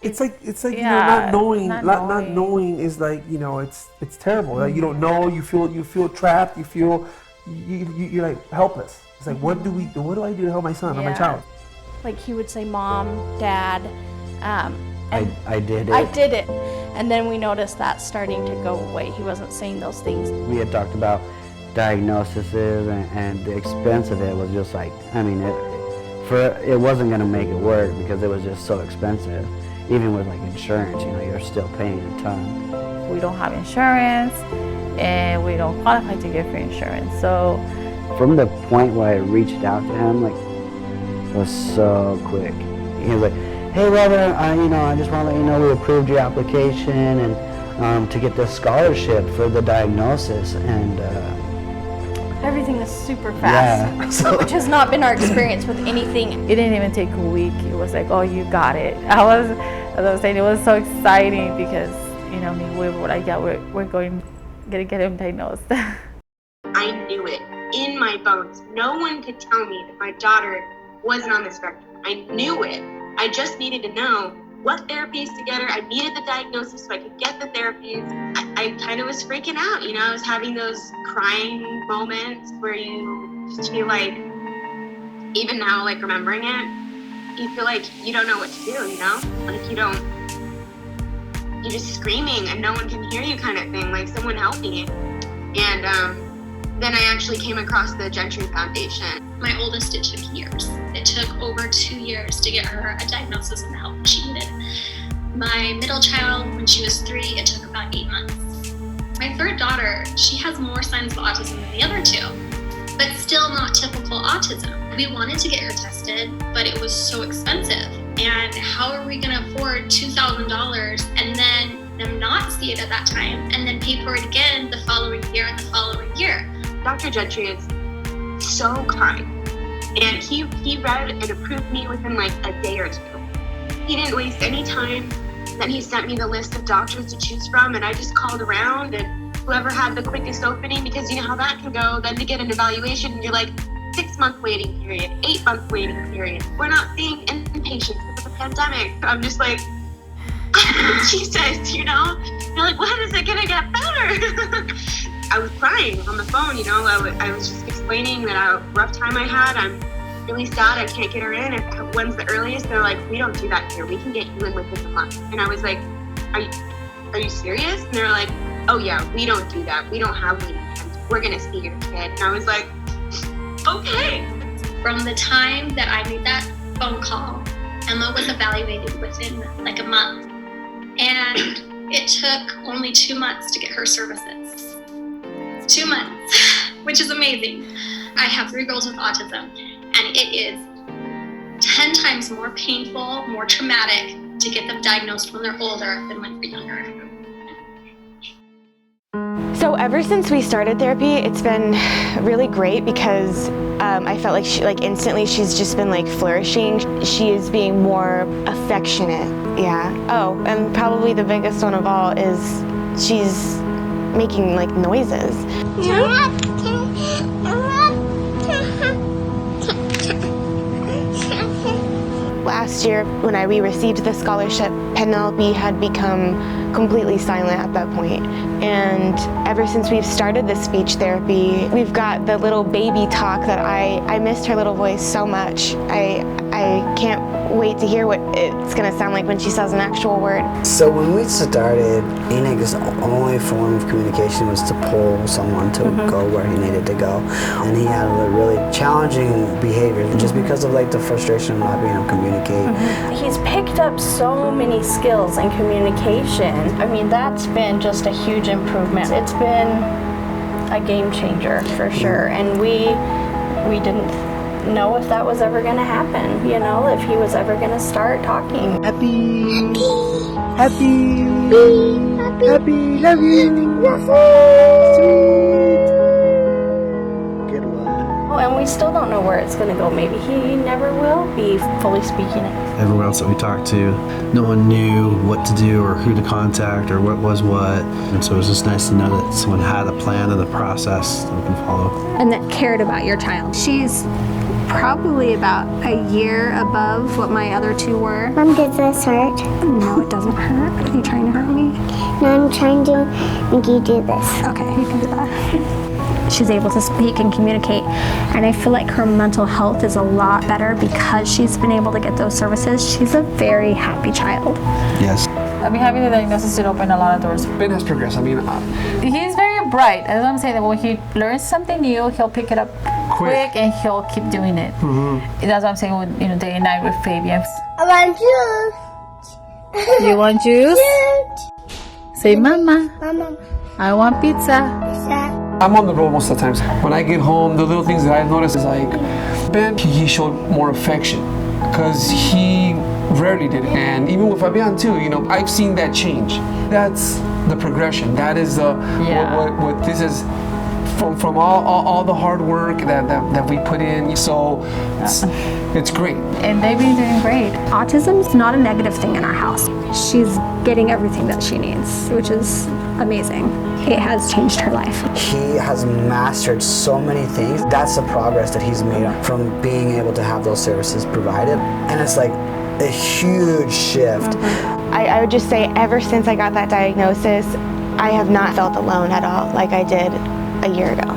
It's like yeah, not knowing is like, it's terrible. Like, you don't know, you feel trapped, you're like helpless. It's like, what do I do to help my son or my child? Like he would say, Mom, Dad, I did it. I did it. And then we noticed that starting to go away. He wasn't saying those things. We had talked about diagnoses and the expense of it was just like, it wasn't going to make it work because it was just so expensive. Even with like insurance, you're still paying a ton. We don't have insurance and we don't qualify to get free insurance. So from the point where I reached out to him, like, it was so quick. He was like, hey brother, I just want to let you know we approved your application and to get this scholarship for the diagnosis, and everything is super fast, which has not been our experience with anything. It didn't even take a week. It was like, oh, you got it. As I was saying, it was so exciting because, we're going to get him diagnosed. I knew it in my bones. No one could tell me that my daughter wasn't on the spectrum. I knew it. I just needed to know what therapies to get her. I needed the diagnosis so I could get the therapies. I kind of was freaking out, I was having those crying moments where you just feel like, even now, like remembering it, you feel like you don't know what to do, Like you're just screaming and no one can hear you kind of thing, like someone help me. And then I actually came across the Gentry Foundation. My oldest, it took years. It took over 2 years to get her a diagnosis and the help she needed. My middle child, when she was 3, it took about 8 months. My third daughter, she has more signs of autism than the other 2, but still not typical autism. We wanted to get her tested, but it was so expensive. And how are we gonna afford $2,000 and then them not see it at that time and then pay for it again the following year and the following year? Dr. Gentry is so kind, and he read and approved me within like a day or 2. He didn't waste any time. Then he sent me the list of doctors to choose from, and I just called around and whoever had the quickest opening, because you know how that can go. Then to get an evaluation, you're like 6-month waiting period, 8-month waiting period. We're not seeing inpatients because of the pandemic. I'm just like, Jesus, You're like, when is it gonna get better? I was crying on the phone, I was just explaining that rough time I had. I'm really sad I can't get her in. When's the earliest? They're like, we don't do that here. We can get you in within a month. And I was like, are you serious? And they're like, oh yeah, we don't do that. We don't have waiting times. We're gonna see your kid. And I was like, okay. From the time that I made that phone call, Emma was evaluated within like a month. And it took only 2 months to get her services. 2 months, which is amazing. I have 3 girls with autism, and it is 10 times more painful, more traumatic to get them diagnosed when they're older than when they're younger. So ever since we started therapy, it's been really great because I felt like instantly she's just been like flourishing. She is being more affectionate, yeah. Oh, and probably the biggest one of all is she's making like noises. Last year, when we received the scholarship, Penelope had become completely silent at that point. And ever since we've started the speech therapy, we've got the little baby talk that I missed her little voice so much. I can't wait to hear what it's gonna sound like when she says an actual word. So when we started, Enig's only form of communication was to pull someone to go where he needed to go. And he had a really challenging behavior just because of like the frustration of not being able to communicate. He's picked up so many skills in communication. I mean, that's been just a huge improvement. It's been a game changer for sure. And we didn't know if that was ever going to happen, if he was ever going to start talking. Happy, love you. Good one. And we still don't know where it's going to go. Maybe he never will be fully speaking. Everyone else that we talked to, no one knew what to do or who to contact or what was what. And so it was just nice to know that someone had a plan and a process that we can follow. And that cared about your child. She's probably about a year above what my other two were. Mom, does this hurt? No, it doesn't hurt. Are you trying to hurt me? No, I'm trying to make you do this. Okay, you can do that. She's able to speak and communicate, and I feel like her mental health is a lot better because she's been able to get those services. She's a very happy child. Yes. I mean, having the diagnosis did open a lot of doors. Ben has progressed. I mean, He's very bright. That's what I'm saying. That when he learns something new, he'll pick it up quick and he'll keep doing it. That's what I'm saying with day and night with Fabian. I want juice. You want juice? Say, Mama, Mama, I want pizza. I'm on the road most of the times. When I get home, the little things that I notice is like, Ben, he showed more affection because he rarely did it. And even with Fabian too, I've seen that change. That's the progression. That is what this is from all the hard work that we put in. So it's great. And they've been doing great. Autism's not a negative thing in our house. She's getting everything that she needs, which is amazing. It has changed her life. He has mastered so many things. That's the progress that he's made from being able to have those services provided. And it's like a huge shift. I would just say ever since I got that diagnosis, I have not felt alone at all like I did a year ago.